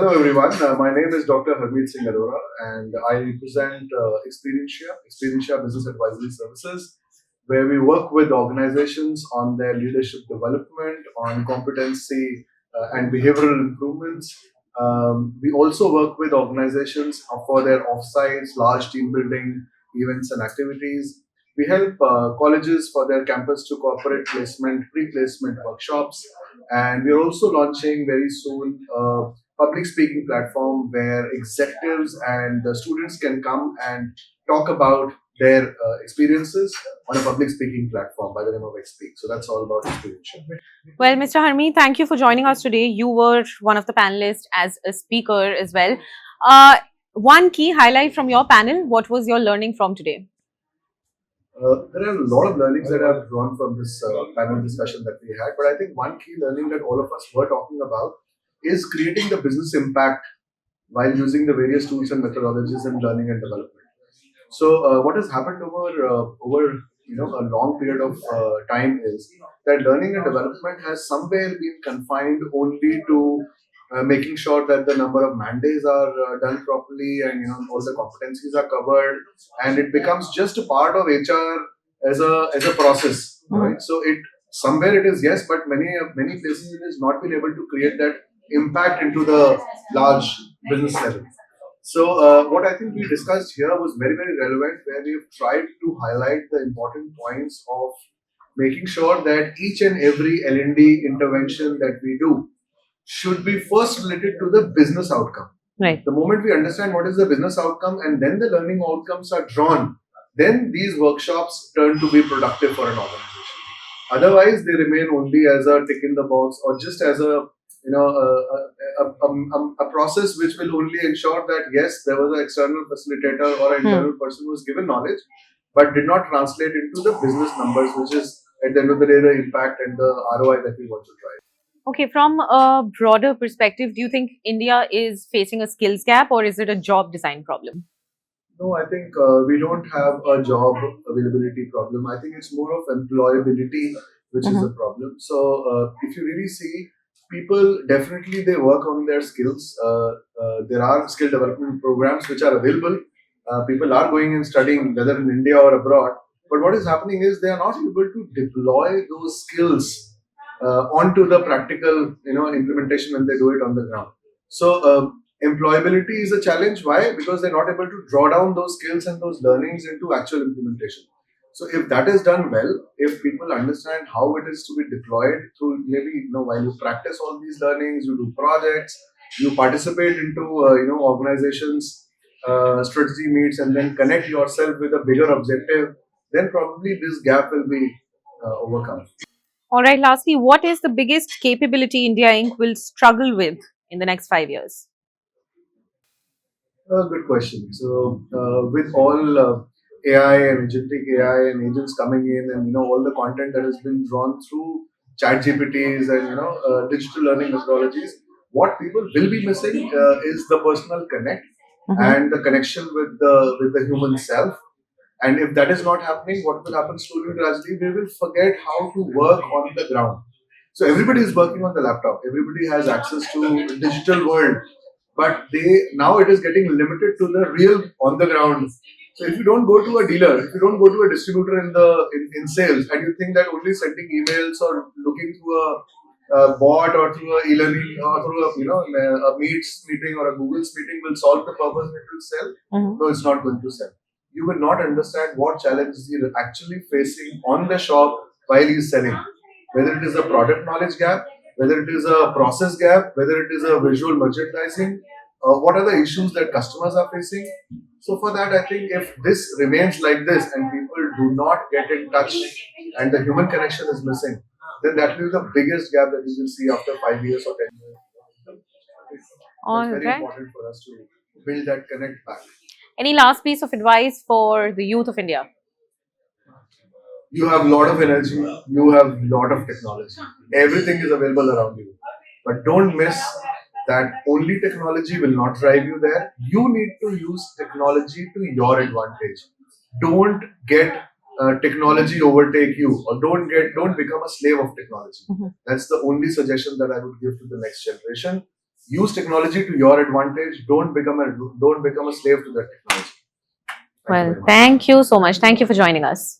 Hello everyone, my name is Dr. Harmeet Arora and I present Exxperientia Business Advisory Services, where we work with organizations on their leadership development, on competency and behavioral improvements. We also work with organizations for their offsites, large team building events and activities. We help colleges for their campus to corporate placement, pre-placement workshops, and we're also launching very soon public speaking platform where executives and the students can come and talk about their experiences on a public speaking platform by the name of Expeak. So that's all about Exxperientia. Well, Mr. Harmeet, thank you for joining us today. You were one of the panelists as a speaker as well. One key highlight from your panel, what was your learning from today? There are a lot of learnings that I've drawn from this panel discussion that we had, but I think one key learning that all of us were talking about is creating the business impact while using the various tools and methodologies in learning and development. So, what has happened over a long period of time is that learning and development has somewhere been confined only to making sure that the number of mandates are done properly and all the competencies are covered, and it becomes just a part of HR as a process, right? So it somewhere it is, yes, but many places it has not been able to create that impact into the large business level. So what I think we discussed here was very, very relevant, where we've tried to highlight the important points of making sure that each and every L&D intervention that we do should be first related to the business outcome. Right. The moment we understand what is the business outcome and then the learning outcomes are drawn, then these workshops turn to be productive for an organization. Otherwise, they remain only as a tick in the box or just as a process which will only ensure that yes, there was an external facilitator or an internal person who was given knowledge, but did not translate into the business numbers, which is at the end of the day the impact and the ROI that we want to drive. Okay, from a broader perspective, do you think India is facing a skills gap or is it a job design problem? No, I think we don't have a job availability problem. I think it's more of employability which is a problem. So if you really see, people definitely they work on their skills. There are skill development programs which are available. People are going and studying whether in India or abroad. But what is happening is they are not able to deploy those skills onto the practical implementation when they do it on the ground. So employability is a challenge. Why? Because they're not able to draw down those skills and those learnings into actual implementation. So if that is done well, if people understand how it is to be deployed through maybe while you practice all these learnings, you do projects, you participate into organizations, strategy meets, and then connect yourself with a bigger objective, then probably this gap will be overcome. All right, lastly, what is the biggest capability India Inc. will struggle with in the next 5 years? Good question. So, with all AI and agentic AI and agents coming in, and all the content that has been drawn through chat GPTs and digital learning methodologies, what people will be missing is the personal connect and the connection with the human self. And if that is not happening, what will happen slowly and gradually? We will forget how to work on the ground. So everybody is working on the laptop. Everybody has access to the digital world, but now it is getting limited to the real on the ground. So if you don't go to a dealer, if you don't go to a distributor in sales, and you think that only sending emails or looking through a bot or through a e-learning or through a Meets meeting or a Google's meeting will solve the purpose and it will sell, no, it's not going to sell. You will not understand what challenges he is actually facing on the shop while he is selling. Whether it is a product knowledge gap, whether it is a process gap, whether it is a visual merchandising, what are the issues that customers are facing. So for that, I think if this remains like this and people do not get in touch and the human connection is missing, then that will be the biggest gap that we will see after 5 years or 10 years. It's very important for us to build that connect back. Any last piece of advice for the youth of India? You have a lot of energy, you have a lot of technology. Everything is available around you. But don't miss that only technology will not drive you there. You need to use technology to your advantage. Don't get technology overtake you, or don't become a slave of technology. That's the only suggestion that I would give to the next generation. use technology to your advantage. Don't become a slave to that technology. Thank you Well, very much. thank you so much. Thank you for joining us.